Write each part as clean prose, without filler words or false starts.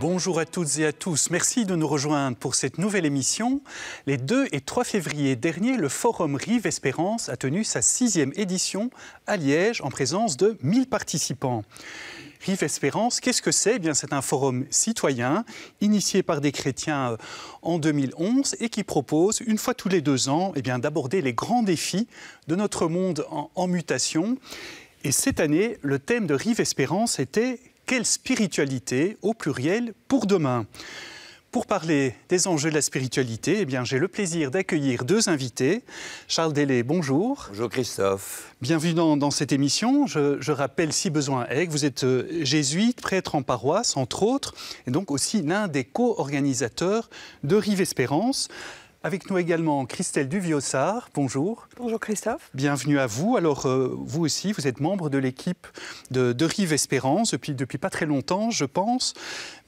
Bonjour à toutes et à tous. Merci de nous rejoindre pour cette nouvelle émission. Les 2 et 3 février dernier, le Forum Rive Espérance a tenu sa 6e édition à Liège en présence de 1000 participants. Rive Espérance, qu'est-ce que c'est? Eh bien, c'est un forum citoyen initié par des chrétiens en 2011 et qui propose, une fois tous les 2 ans, eh bien, d'aborder les grands défis de notre monde en mutation. Et cette année, le thème de Rive Espérance était « Quelle spiritualité, au pluriel, pour demain ?» Pour parler des enjeux de la spiritualité, eh bien, j'ai le plaisir d'accueillir 2 invités. Charles Delay, bonjour. Bonjour Christophe. Bienvenue dans cette émission. Je rappelle, si besoin est, que vous êtes jésuite, prêtre en paroisse, entre autres, et donc aussi l'un des co-organisateurs de Rive Espérance. Avec nous également Christelle Duviossard, bonjour. Bonjour Christophe. Bienvenue à vous. Alors vous aussi, vous êtes membre de l'équipe de Rive Espérance depuis pas très longtemps, je pense,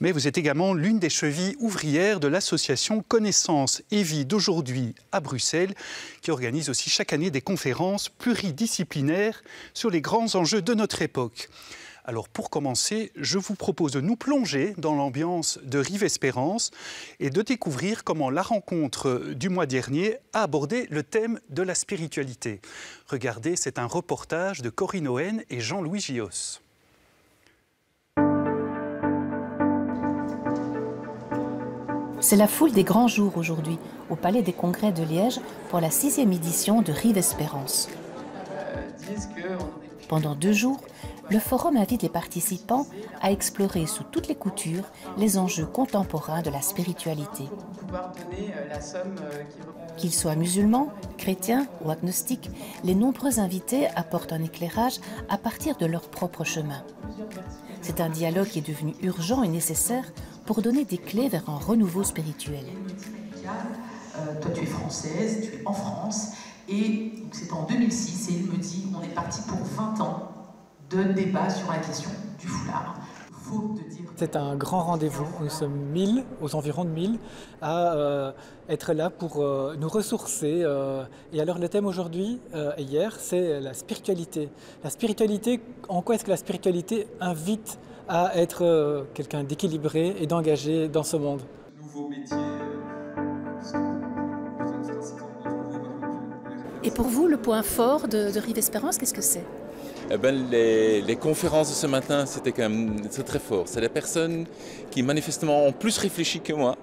mais vous êtes également l'une des chevilles ouvrières de l'association Connaissance et Vie d'aujourd'hui à Bruxelles, qui organise aussi chaque année des conférences pluridisciplinaires sur les grands enjeux de notre époque. Alors pour commencer, je vous propose de nous plonger dans l'ambiance de Rive Espérance et de découvrir comment la rencontre du mois dernier a abordé le thème de la spiritualité. Regardez, c'est un reportage de Corinne Owen et Jean-Louis Gios. C'est la foule des grands jours aujourd'hui, au Palais des Congrès de Liège, pour la 6e édition de Rive Espérance. Pendant 2 jours, le forum invite les participants à explorer sous toutes les coutures les enjeux contemporains de la spiritualité. Qu'ils soient musulmans, chrétiens ou agnostiques, les nombreux invités apportent un éclairage à partir de leur propre chemin. C'est un dialogue qui est devenu urgent et nécessaire pour donner des clés vers un renouveau spirituel. Toi, tu es française, tu es en France, et c'est en 2006, et il me dit, on est parti pour 20 ans de débat sur la question du foulard. C'est un grand rendez-vous. Nous sommes 1000, aux environs de 1000, à être là pour nous ressourcer. Et alors le thème aujourd'hui et hier, c'est la spiritualité. La spiritualité, en quoi est-ce que la spiritualité invite à être quelqu'un d'équilibré et d'engagé dans ce monde? Nouveau métier. Et pour vous, le point fort de Rive Espérance, qu'est-ce que c'est? Eh ben, les conférences de ce matin, c'est très fort. C'est des personnes qui manifestement ont plus réfléchi que moi.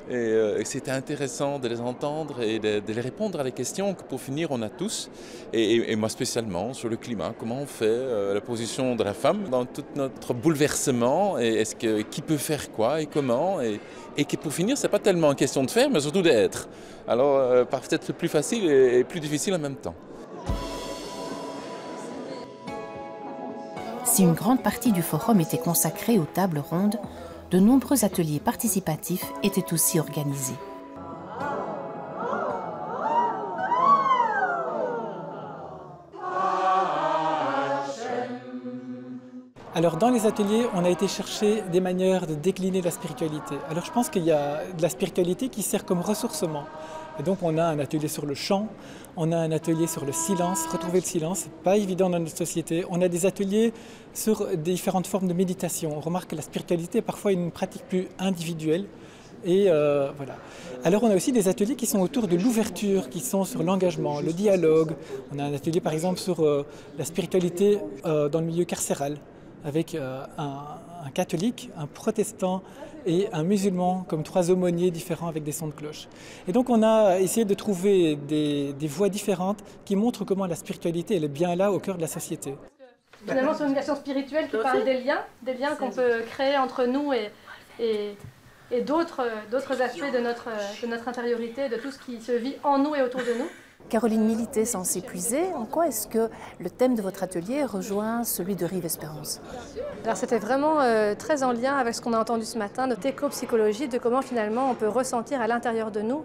Et c'était intéressant de les entendre et de les répondre à des questions que pour finir on a tous. Et moi spécialement sur le climat, comment on fait la position de la femme dans tout notre bouleversement. Et qui peut faire quoi et comment. Et que pour finir, c'est pas tellement une question de faire, mais surtout d'être. Alors peut-être plus facile et plus difficile en même temps. Si une grande partie du forum était consacrée aux tables rondes, de nombreux ateliers participatifs étaient aussi organisés. Alors dans les ateliers, on a été chercher des manières de décliner la spiritualité. Alors je pense qu'il y a de la spiritualité qui sert comme ressourcement. Et donc on a un atelier sur le chant, on a un atelier sur le silence, retrouver le silence, c'est pas évident dans notre société. On a des ateliers sur différentes formes de méditation. On remarque que la spiritualité est parfois une pratique plus individuelle. Et voilà. Alors on a aussi des ateliers qui sont autour de l'ouverture, qui sont sur l'engagement, le dialogue. On a un atelier par exemple sur la spiritualité dans le milieu carcéral, avec un catholique, un protestant et un musulman comme 3 aumôniers différents avec des sons de cloche. Et donc on a essayé de trouver des voies différentes qui montrent comment la spiritualité elle est bien là au cœur de la société. Finalement c'est une question spirituelle qui parle des liens qu'on peut créer entre nous et d'autres aspects de notre intériorité, de tout ce qui se vit en nous et autour de nous. Caroline Milité, sans s'épuiser, en quoi est-ce que le thème de votre atelier rejoint celui de Rive Espérance? Alors c'était vraiment très en lien avec ce qu'on a entendu ce matin, notre éco-psychologie, de comment finalement on peut ressentir à l'intérieur de nous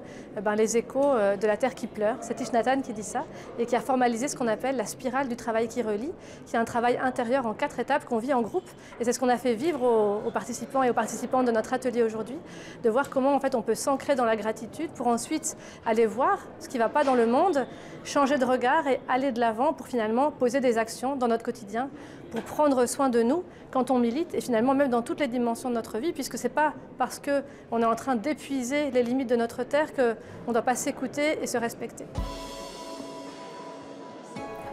les échos de la terre qui pleure. C'est Thich Nhat Hanh qui dit ça et qui a formalisé ce qu'on appelle la spirale du travail qui relie, qui est un travail intérieur en 4 étapes qu'on vit en groupe. Et c'est ce qu'on a fait vivre aux participants et aux participantes de notre atelier aujourd'hui, de voir comment en fait on peut s'ancrer dans la gratitude pour ensuite aller voir ce qui ne va pas dans le monde, changer de regard et aller de l'avant pour finalement poser des actions dans notre quotidien, pour prendre soin de nous quand on milite et finalement même dans toutes les dimensions de notre vie, puisque ce n'est pas parce qu'on est en train d'épuiser les limites de notre terre qu'on ne doit pas s'écouter et se respecter.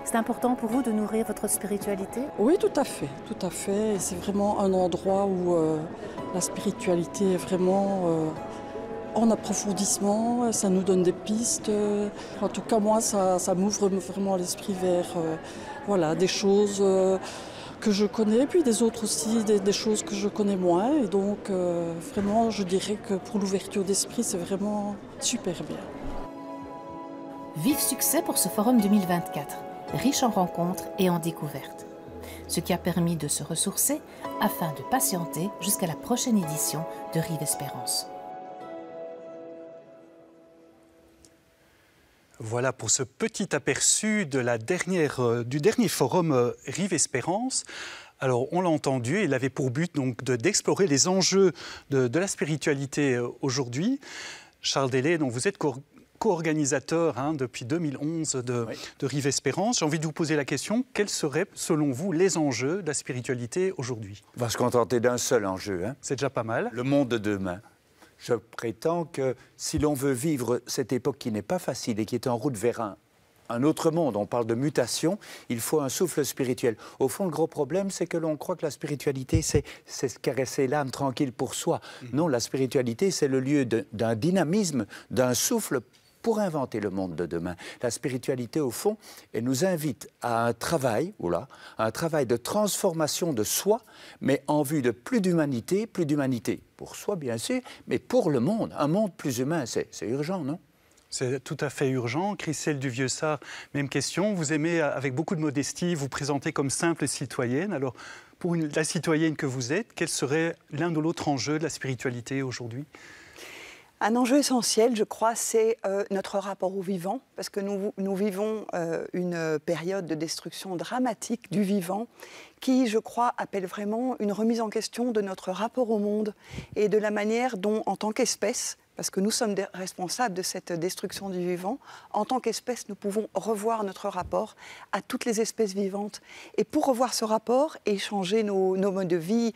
C'est important pour vous de nourrir votre spiritualité? Oui, tout à fait, tout à fait. C'est vraiment un endroit où la spiritualité est vraiment en approfondissement, ça nous donne des pistes. En tout cas, moi, ça m'ouvre vraiment l'esprit vers voilà, des choses que je connais, puis des autres aussi, des choses que je connais moins. Et donc, vraiment, je dirais que pour l'ouverture d'esprit, c'est vraiment super bien. Vif succès pour ce forum 2024, riche en rencontres et en découvertes. Ce qui a permis de se ressourcer afin de patienter jusqu'à la prochaine édition de Rive Espérance. Voilà pour ce petit aperçu de du dernier forum Rive Espérance. Alors, on l'a entendu, il avait pour but donc d'explorer les enjeux de la spiritualité aujourd'hui. Charles Delay, donc vous êtes co-organisateur depuis 2011 de Rive Espérance. J'ai envie de vous poser la question, quels seraient, selon vous, les enjeux de la spiritualité aujourd'hui? On va se contenter d'un seul enjeu. C'est déjà pas mal. Le monde de demain. Je prétends que si l'on veut vivre cette époque qui n'est pas facile et qui est en route vers un autre monde, on parle de mutation, il faut un souffle spirituel. Au fond, le gros problème, c'est que l'on croit que la spiritualité, c'est se caresser l'âme tranquille pour soi. Non, la spiritualité, c'est le lieu d'un dynamisme, d'un souffle pour inventer le monde de demain. La spiritualité, au fond, elle nous invite à un travail de transformation de soi, mais en vue de plus d'humanité pour soi, bien sûr, mais pour le monde. Un monde plus humain, c'est urgent, non? C'est tout à fait urgent. Christelle Duvieux-Sart, même question. Vous aimez, avec beaucoup de modestie, vous présenter comme simple citoyenne. Alors, pour la citoyenne que vous êtes, quel serait l'un ou l'autre enjeu de la spiritualité aujourd'hui? Un enjeu essentiel, je crois, c'est notre rapport au vivant, parce que nous vivons une période de destruction dramatique du vivant qui, je crois, appelle vraiment une remise en question de notre rapport au monde et de la manière dont, en tant qu'espèce, parce que nous sommes responsables de cette destruction du vivant, en tant qu'espèce, nous pouvons revoir notre rapport à toutes les espèces vivantes. Et pour revoir ce rapport et changer nos modes de vie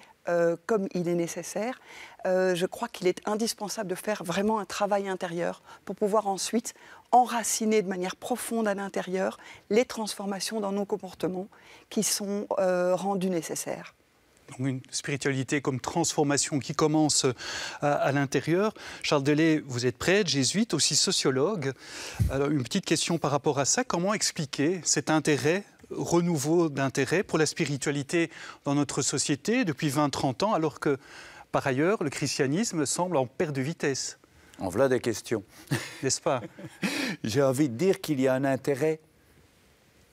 comme il est nécessaire, je crois qu'il est indispensable de faire vraiment un travail intérieur pour pouvoir ensuite enraciner de manière profonde à l'intérieur les transformations dans nos comportements qui sont rendues nécessaires. Donc une spiritualité comme transformation qui commence à l'intérieur. Charles Delay, vous êtes prêtre, jésuite, aussi sociologue. Alors une petite question par rapport à ça. Comment expliquer cet intérêt, renouveau d'intérêt pour la spiritualité dans notre société depuis 20-30 ans, alors que, par ailleurs, le christianisme semble en perte de vitesse? En voilà des questions. N'est-ce pas? J'ai envie de dire qu'il y a un intérêt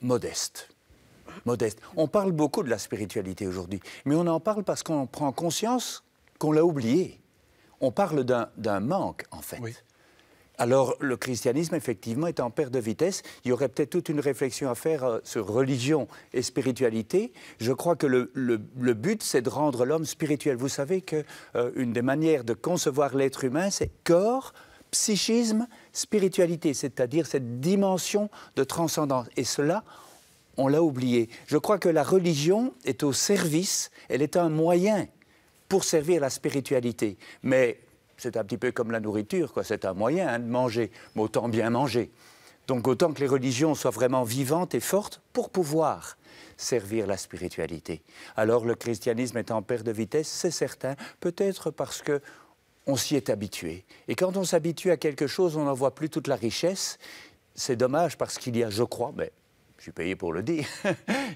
modeste. On parle beaucoup de la spiritualité aujourd'hui, mais on en parle parce qu'on prend conscience qu'on l'a oublié. On parle d'un manque, en fait. Oui. Alors, le christianisme, effectivement, est en perte de vitesse. Il y aurait peut-être toute une réflexion à faire sur religion et spiritualité. Je crois que le but, c'est de rendre l'homme spirituel. Vous savez qu'une des manières de concevoir l'être humain, c'est corps, psychisme, spiritualité, c'est-à-dire cette dimension de transcendance. Et cela, on l'a oublié. Je crois que la religion est au service, elle est un moyen pour servir la spiritualité. Mais c'est un petit peu comme la nourriture, quoi. C'est un moyen de manger, mais autant bien manger. Donc autant que les religions soient vraiment vivantes et fortes pour pouvoir servir la spiritualité. Alors le christianisme est en perte de vitesse, c'est certain, peut-être parce qu'on s'y est habitué. Et quand on s'habitue à quelque chose, on n'en voit plus toute la richesse. C'est dommage parce qu'il y a, je crois, mais je suis payé pour le dire,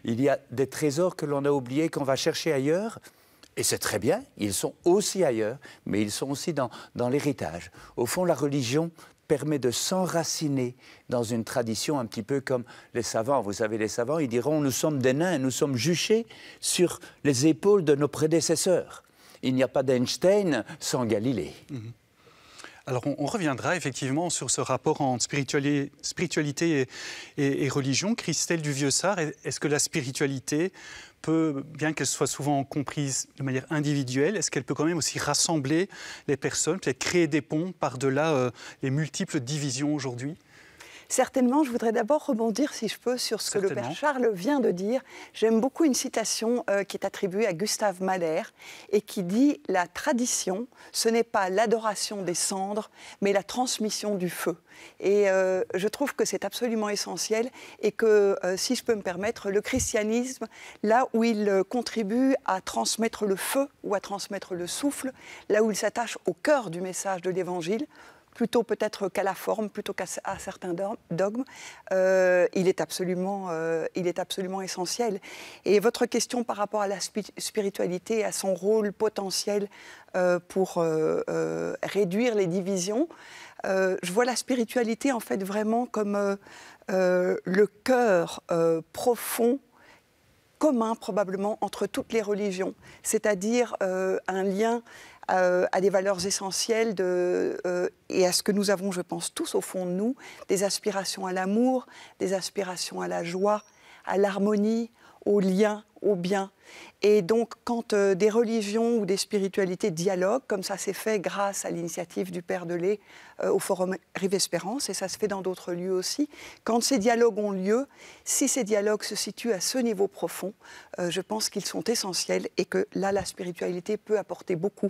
il y a des trésors que l'on a oubliés, qu'on va chercher ailleurs. Et c'est très bien, ils sont aussi ailleurs, mais ils sont aussi dans l'héritage. Au fond, la religion permet de s'enraciner dans une tradition un petit peu comme les savants. Vous savez, les savants, ils diront « nous sommes des nains, nous sommes juchés sur les épaules de nos prédécesseurs ». Il n'y a pas d'Einstein sans Galilée. Alors on reviendra effectivement sur ce rapport entre spiritualité et religion. Christelle Duvieux-Sart, est-ce que la spiritualité peut, bien qu'elle soit souvent comprise de manière individuelle, est-ce qu'elle peut quand même aussi rassembler les personnes, peut-être créer des ponts par-delà les multiples divisions aujourd'hui ? Certainement, je voudrais d'abord rebondir, si je peux, sur ce que le Père Charles vient de dire. J'aime beaucoup une citation qui est attribuée à Gustave Mahler et qui dit « La tradition, ce n'est pas l'adoration des cendres, mais la transmission du feu ». Et je trouve que c'est absolument essentiel et que, si je peux me permettre, le christianisme, là où il contribue à transmettre le feu ou à transmettre le souffle, là où il s'attache au cœur du message de l'Évangile, plutôt peut-être qu'à la forme, plutôt qu'à certains dogmes, il est absolument essentiel. Et votre question par rapport à la spiritualité, à son rôle potentiel pour réduire les divisions, je vois la spiritualité en fait vraiment comme le cœur profond, commun probablement entre toutes les religions, c'est-à-dire un lien à des valeurs essentielles et à ce que nous avons, je pense, tous au fond de nous, des aspirations à l'amour, des aspirations à la joie, à l'harmonie, au lien, au bien. Et donc, quand des religions ou des spiritualités dialoguent, comme ça s'est fait grâce à l'initiative du Père Delay au Forum Rive Espérance, et ça se fait dans d'autres lieux aussi, quand ces dialogues ont lieu, si ces dialogues se situent à ce niveau profond, je pense qu'ils sont essentiels et que là, la spiritualité peut apporter beaucoup.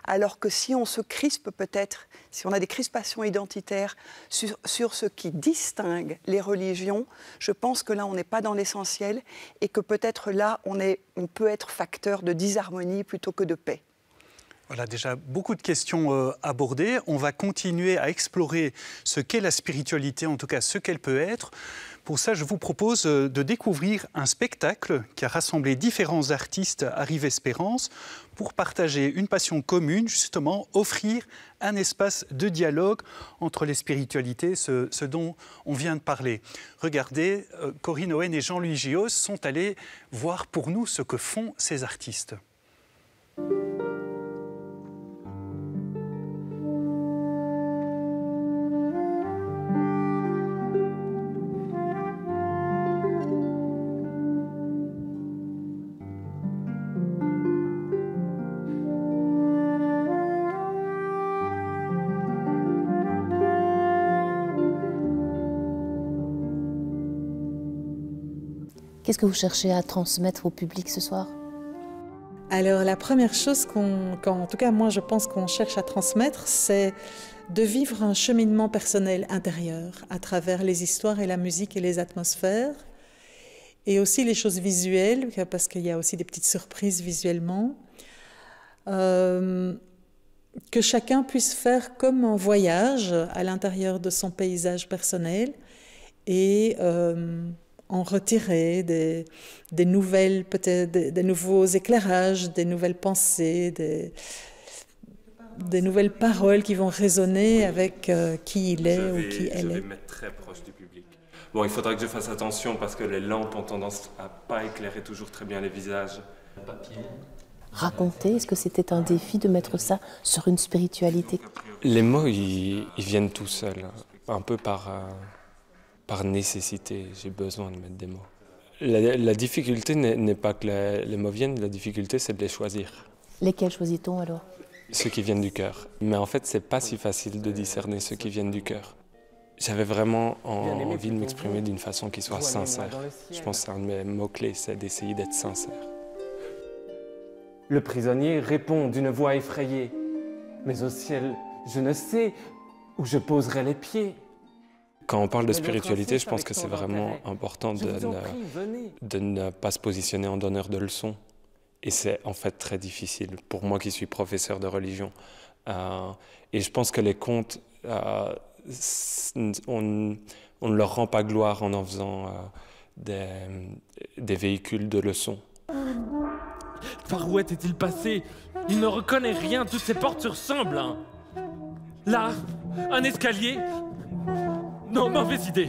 Alors que si on se crispe peut-être, si on a des crispations identitaires sur ce qui distingue les religions, je pense que là, on n'est pas dans l'essentiel et que peut-être là, on peut être facteur de disharmonie plutôt que de paix. Voilà déjà beaucoup de questions abordées. On va continuer à explorer ce qu'est la spiritualité, en tout cas ce qu'elle peut être. Pour ça, je vous propose de découvrir un spectacle qui a rassemblé différents artistes à Rive Espérance pour partager une passion commune, justement, offrir un espace de dialogue entre les spiritualités, ce dont on vient de parler. Regardez, Corinne Owen et Jean-Louis Gios sont allés voir pour nous ce que font ces artistes. Qu'est-ce que vous cherchez à transmettre au public ce soir ? Alors la première chose en tout cas moi je pense qu'on cherche à transmettre, c'est de vivre un cheminement personnel intérieur à travers les histoires et la musique et les atmosphères, et aussi les choses visuelles, parce qu'il y a aussi des petites surprises visuellement, que chacun puisse faire comme un voyage à l'intérieur de son paysage personnel et en retirer des nouvelles, peut-être des nouveaux éclairages, des nouvelles pensées, des nouvelles paroles qui vont résonner avec qui il est ou qui elle est. Je vais mettre très proche du public. Bon, il faudra que je fasse attention parce que les lampes ont tendance à pas éclairer toujours très bien les visages. Raconter, est-ce que c'était un défi de mettre ça sur une spiritualité ? Les mots, ils viennent tout seuls, un peu par nécessité. J'ai besoin de mettre des mots. La difficulté n'est pas que les mots viennent, la difficulté c'est de les choisir. Lesquels choisit-on alors ? Ceux qui viennent du cœur. Mais en fait, c'est pas si facile de discerner ceux qui viennent du cœur. J'avais vraiment envie de m'exprimer d'une façon qui soit sincère. Je pense que c'est un de mes mots-clés, c'est d'essayer d'être sincère. Le prisonnier répond d'une voix effrayée. Mais au ciel, je ne sais où je poserai les pieds. Quand on parle de spiritualité, je pense que c'est vraiment important de ne pas se positionner en donneur de leçons. Et c'est en fait très difficile pour moi qui suis professeur de religion. Et je pense que les contes, on ne leur rend pas gloire en faisant des véhicules de leçons. Par où était-il passé? Il ne reconnaît rien, toutes ces portes se ressemblent. Là, Un escalier? Non, mauvaise idée.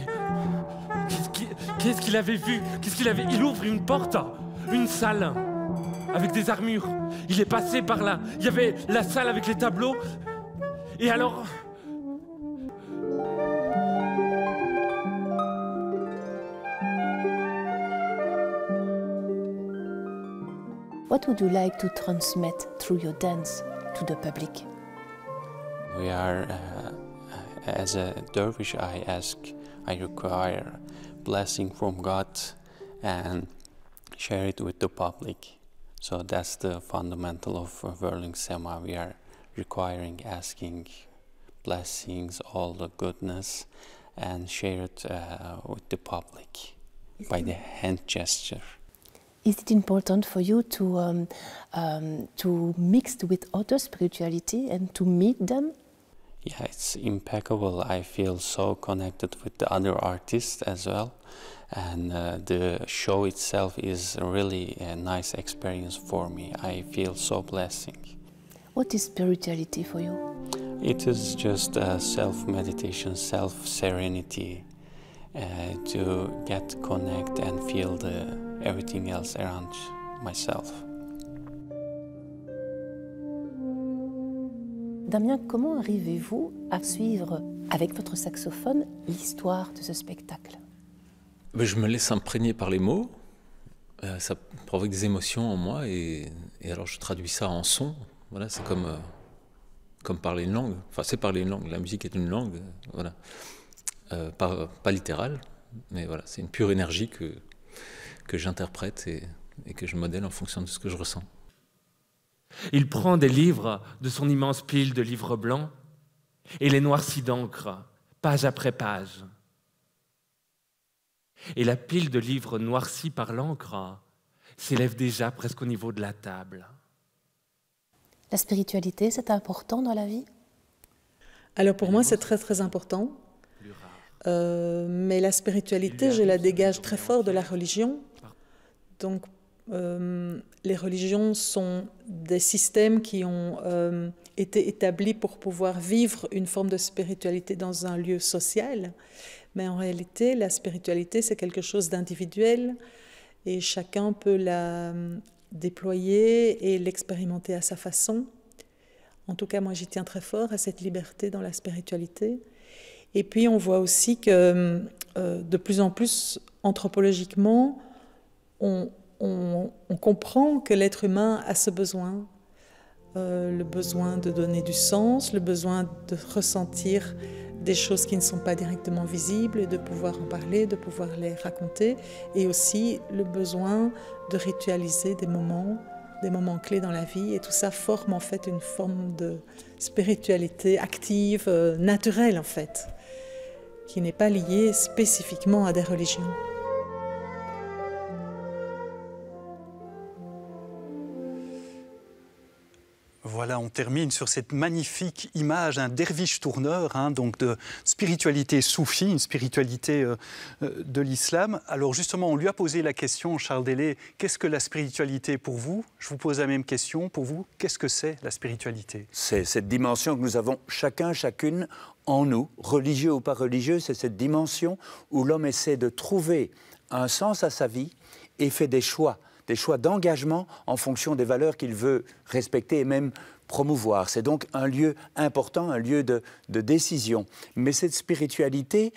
Qu'est-ce qu'il avait vu? Qu'est-ce qu'il avait? Il ouvre une porte, une salle, avec des armures. Il est passé par là. Il y avait la salle avec les tableaux. Et alors... What would you like to transmit through your dance to the public? We are, as a dervish, I require blessing from God and share it with the public. So that's the fundamental of Whirling Sema. We are requiring, asking blessings, all the goodness, and share it with the public by the hand gesture. Is it important for you to mix with other spirituality and to meet them? Yeah, it's impeccable. I feel so connected with the other artists as well. And the show itself is really a nice experience for me. I feel so blessing. What is spirituality for you? It is just self-meditation, self-serenity, to get connect and feel everything else around myself. Damien, comment arrivez-vous à suivre avec votre saxophone l'histoire de ce spectacle? Je me laisse imprégner par les mots, ça provoque des émotions en moi et alors je traduis ça en son. Voilà, c'est comme parler une langue. Enfin, c'est parler une langue. La musique est une langue, voilà. Pas littérale, mais voilà, c'est une pure énergie que j'interprète et que je modèle en fonction de ce que je ressens. Il prend des livres de son immense pile de livres blancs et les noircit d'encre, page après page. Et la pile de livres noircis par l'encre s'élève déjà presque au niveau de la table. La spiritualité, c'est important dans la vie? Alors pour moi, c'est très très important. Mais la spiritualité, je la dégage très fort de la religion. Donc, les religions sont des systèmes qui ont été établis pour pouvoir vivre une forme de spiritualité dans un lieu social. Mais en réalité, la spiritualité, c'est quelque chose d'individuel et chacun peut la déployer et l'expérimenter à sa façon. En tout cas, moi, j'y tiens très fort à cette liberté dans la spiritualité. Et puis, on voit aussi que de plus en plus, anthropologiquement, on comprend que l'être humain a ce besoin, le besoin de donner du sens, le besoin de ressentir des choses qui ne sont pas directement visibles et de pouvoir en parler, de pouvoir les raconter, et aussi le besoin de ritualiser des moments clés dans la vie, et tout ça forme en fait une forme de spiritualité active, naturelle en fait, qui n'est pas liée spécifiquement à des religions. Voilà, on termine sur cette magnifique image d'un derviche tourneur, donc de spiritualité soufie, une spiritualité de l'islam. Alors justement, on lui a posé la question, Charles Delay, qu'est-ce que la spiritualité pour vous? Je vous pose la même question, pour vous, qu'est-ce que c'est la spiritualité? C'est cette dimension que nous avons chacun, chacune en nous, religieux ou pas religieux, c'est cette dimension où l'homme essaie de trouver un sens à sa vie et fait des choix d'engagement en fonction des valeurs qu'il veut respecter et même promouvoir. C'est donc un lieu important, un lieu de décision. Mais cette spiritualité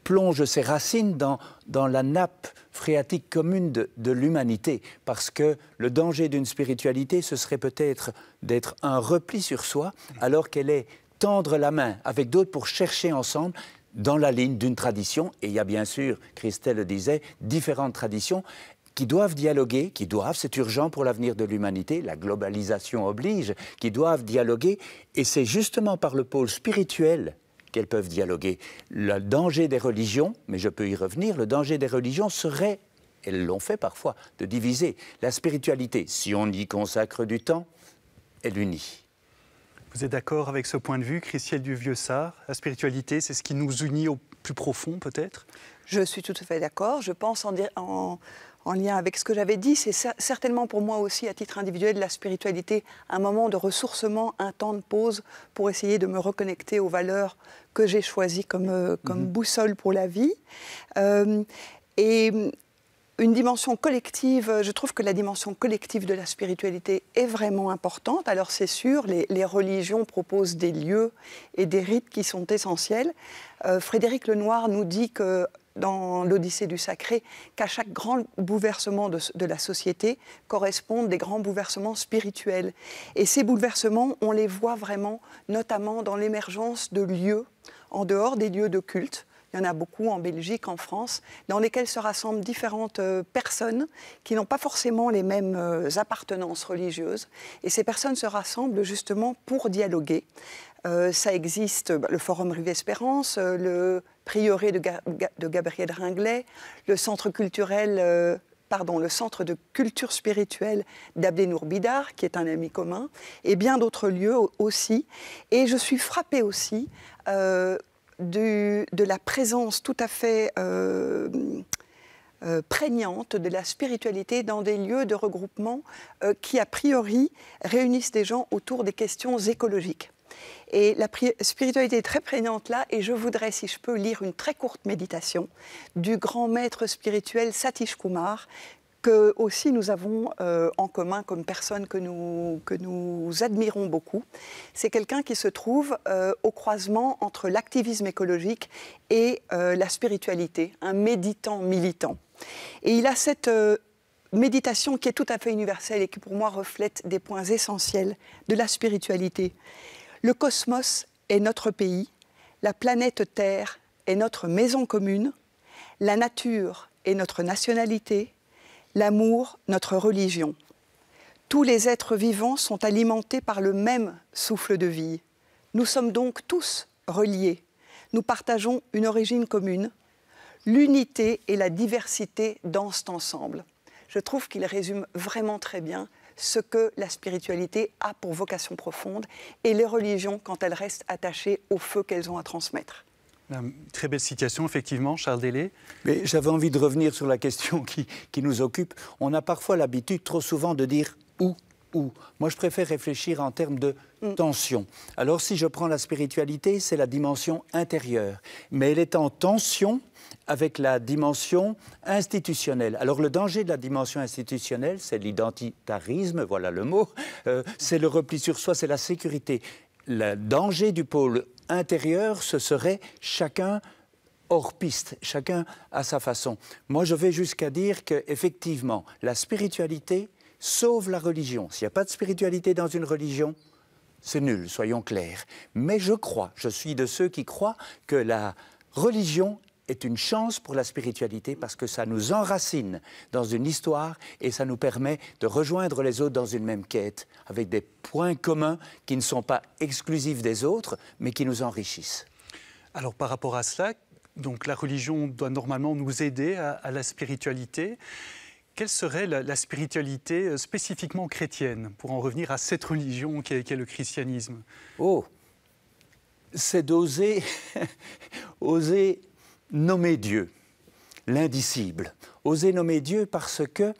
plonge ses racines dans la nappe phréatique commune de l'humanité, parce que le danger d'une spiritualité, ce serait peut-être d'être un repli sur soi, alors qu'elle est tendre la main avec d'autres pour chercher ensemble dans la ligne d'une tradition. Et il y a bien sûr, Christelle le disait, différentes traditions qui doivent dialoguer, c'est urgent pour l'avenir de l'humanité, la globalisation oblige, qui doivent dialoguer, et c'est justement par le pôle spirituel qu'elles peuvent dialoguer. Le danger des religions, mais je peux y revenir, le danger des religions serait, elles l'ont fait parfois, de diviser. La spiritualité, si on y consacre du temps, elle unit. Vous êtes d'accord avec ce point de vue, Christelle Duvieux-Sarr? La spiritualité, c'est ce qui nous unit au plus profond, peut-être? Je suis tout à fait d'accord. Je pense en en lien avec ce que j'avais dit. C'est certainement pour moi aussi, à titre individuel, la spiritualité, un moment de ressourcement, un temps de pause pour essayer de me reconnecter aux valeurs que j'ai choisies comme boussole pour la vie. Et une dimension collective, je trouve que la dimension collective de la spiritualité est vraiment importante. Alors c'est sûr, les religions proposent des lieux et des rites qui sont essentiels. Frédéric Lenoir nous dit que dans l'Odyssée du Sacré, qu'à chaque grand bouleversement de la société correspondent des grands bouleversements spirituels. Et ces bouleversements, on les voit vraiment, notamment dans l'émergence de lieux en dehors des lieux de culte. Il y en a beaucoup en Belgique, en France, dans lesquels se rassemblent différentes personnes qui n'ont pas forcément les mêmes appartenances religieuses. Et ces personnes se rassemblent justement pour dialoguer. Ça existe, le Forum Rive-Espérance, le prieuré de Gabriel Ringlet, le centre culturel... le centre de culture spirituelle d'Abdenour Bidar, qui est un ami commun, et bien d'autres lieux aussi. Et je suis frappée aussi de la présence tout à fait prégnante de la spiritualité dans des lieux de regroupement qui, a priori, réunissent des gens autour des questions écologiques. Et la spiritualité est très prégnante là, et je voudrais, si je peux, lire une très courte méditation du grand maître spirituel Satish Kumar, que aussi nous avons en commun comme personne que nous admirons beaucoup. C'est quelqu'un qui se trouve au croisement entre l'activisme écologique et la spiritualité, un méditant militant. Et il a cette méditation qui est tout à fait universelle et qui pour moi reflète des points essentiels de la spiritualité. Le cosmos est notre pays, la planète Terre est notre maison commune, la nature est notre nationalité, l'amour, notre religion. Tous les êtres vivants sont alimentés par le même souffle de vie. Nous sommes donc tous reliés. Nous partageons une origine commune. L'unité et la diversité dansent ensemble. Je trouve qu'il résume vraiment très bien ce que la spiritualité a pour vocation profonde et les religions quand elles restent attachées au feu qu'elles ont à transmettre. Très belle citation, effectivement, Charles Delay. Mais j'avais envie de revenir sur la question qui nous occupe. On a parfois l'habitude, trop souvent, de dire « où ». Moi, je préfère réfléchir en termes de tension. Alors, si je prends la spiritualité, c'est la dimension intérieure. Mais elle est en tension avec la dimension institutionnelle. Alors, le danger de la dimension institutionnelle, c'est l'identitarisme, voilà le mot. C'est le repli sur soi, c'est la sécurité. Le danger du pôle intérieur, ce serait chacun hors piste, chacun à sa façon. Moi, je vais jusqu'à dire qu'effectivement, la spiritualité sauve la religion. S'il n'y a pas de spiritualité dans une religion, c'est nul, soyons clairs. Mais je suis de ceux qui croient que la religion est une chance pour la spiritualité parce que ça nous enracine dans une histoire et ça nous permet de rejoindre les autres dans une même quête avec des points communs qui ne sont pas exclusifs des autres mais qui nous enrichissent. Alors par rapport à cela, donc la religion doit normalement nous aider à la spiritualité. Quelle serait la spiritualité spécifiquement chrétienne pour en revenir à cette religion qu'est le christianisme? Oh, c'est d'oser oser nommer Dieu, l'indicible. Oser nommer Dieu parce que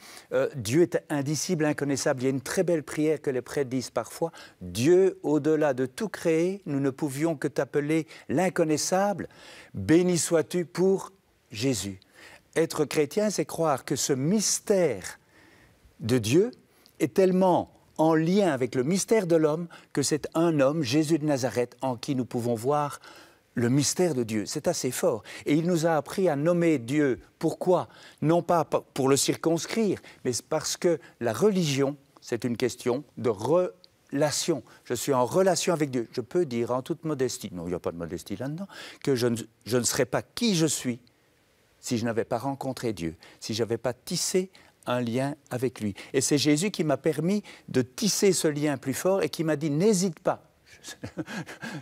Dieu est indicible, inconnaissable. Il y a une très belle prière que les prêtres disent parfois. Dieu, au-delà de tout créé, nous ne pouvions que t'appeler l'inconnaissable. Béni sois-tu pour Jésus. Être chrétien, c'est croire que ce mystère de Dieu est tellement en lien avec le mystère de l'homme que c'est un homme, Jésus de Nazareth, en qui nous pouvons voir le mystère de Dieu. C'est assez fort. Et il nous a appris à nommer Dieu. Pourquoi? Non pas pour le circonscrire, mais parce que la religion, c'est une question de relation. Je suis en relation avec Dieu. Je peux dire en toute modestie, non, il n'y a pas de modestie là-dedans, que je ne serais pas qui je suis si je n'avais pas rencontré Dieu, si je n'avais pas tissé un lien avec lui. Et c'est Jésus qui m'a permis de tisser ce lien plus fort et qui m'a dit, n'hésite pas,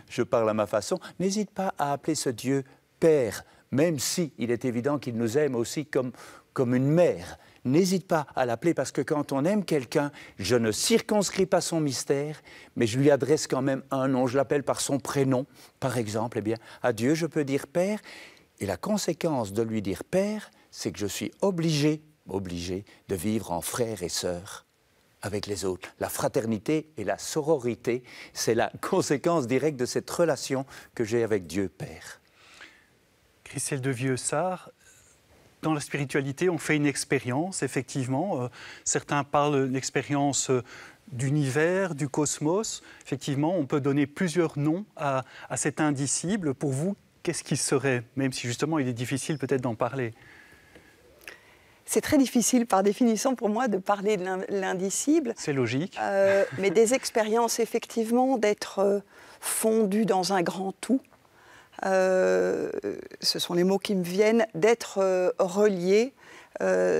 je parle à ma façon, n'hésite pas à appeler ce Dieu Père, même si il est évident qu'il nous aime aussi comme une mère. N'hésite pas à l'appeler parce que quand on aime quelqu'un, je ne circonscris pas son mystère, mais je lui adresse quand même un nom, je l'appelle par son prénom, par exemple. Eh bien, à Dieu, je peux dire Père, et la conséquence de lui dire Père, c'est que je suis obligé obligés de vivre en frères et sœurs avec les autres. La fraternité et la sororité, c'est la conséquence directe de cette relation que j'ai avec Dieu Père. Christelle de Vieux-Sart, dans la spiritualité, on fait une expérience, effectivement. Certains parlent d'expérience d'univers, du cosmos. Effectivement, on peut donner plusieurs noms à cet indicible. Pour vous, qu'est-ce qui serait, même si justement il est difficile peut-être d'en parler? C'est très difficile par définition pour moi de parler de l'indicible. C'est logique. Mais des expériences effectivement d'être fondu dans un grand tout. Ce sont les mots qui me viennent, d'être relié,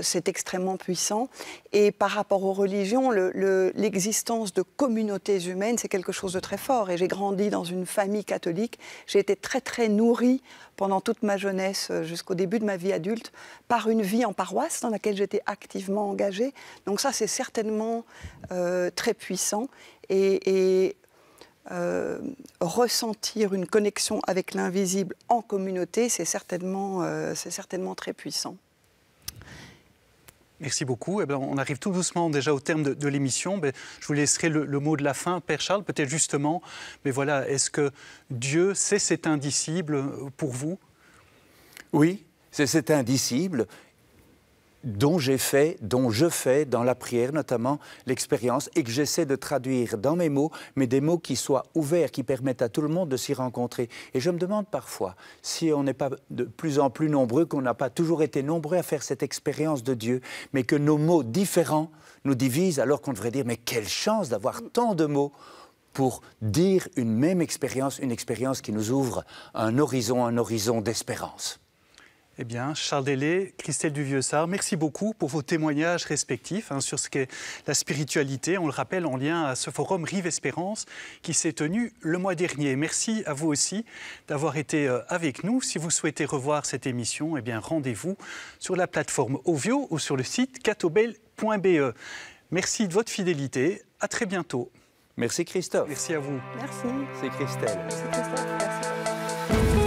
c'est extrêmement puissant. Et par rapport aux religions, l'existence de communautés humaines, c'est quelque chose de très fort. Et j'ai grandi dans une famille catholique. J'ai été très, très nourrie pendant toute ma jeunesse, jusqu'au début de ma vie adulte, par une vie en paroisse dans laquelle j'étais activement engagée. Donc ça, c'est certainement très puissant. Ressentir une connexion avec l'invisible en communauté, c'est certainement très puissant. Merci beaucoup. Eh bien, on arrive tout doucement déjà au terme de l'émission. Je vous laisserai le mot de la fin. Père Charles, peut-être justement, mais voilà, est-ce que Dieu, c'est cet indicible pour vous? Oui, c'est cet indicible dont je fais dans la prière notamment l'expérience et que j'essaie de traduire dans mes mots, mais des mots qui soient ouverts, qui permettent à tout le monde de s'y rencontrer. Et je me demande parfois si on n'est pas de plus en plus nombreux, qu'on n'a pas toujours été nombreux à faire cette expérience de Dieu, mais que nos mots différents nous divisent alors qu'on devrait dire mais quelle chance d'avoir tant de mots pour dire une même expérience, une expérience qui nous ouvre un horizon d'espérance. Eh bien, Charles Delay, Christelle du Vieux-Sart, merci beaucoup pour vos témoignages respectifs sur ce qu'est la spiritualité. On le rappelle en lien à ce forum Rive Espérance qui s'est tenu le mois dernier. Merci à vous aussi d'avoir été avec nous. Si vous souhaitez revoir cette émission, eh bien, rendez-vous sur la plateforme Ovio ou sur le site catobel.be. Merci de votre fidélité. À très bientôt. Merci Christophe. Merci à vous. Merci. C'est Christelle. Merci Christophe. Merci.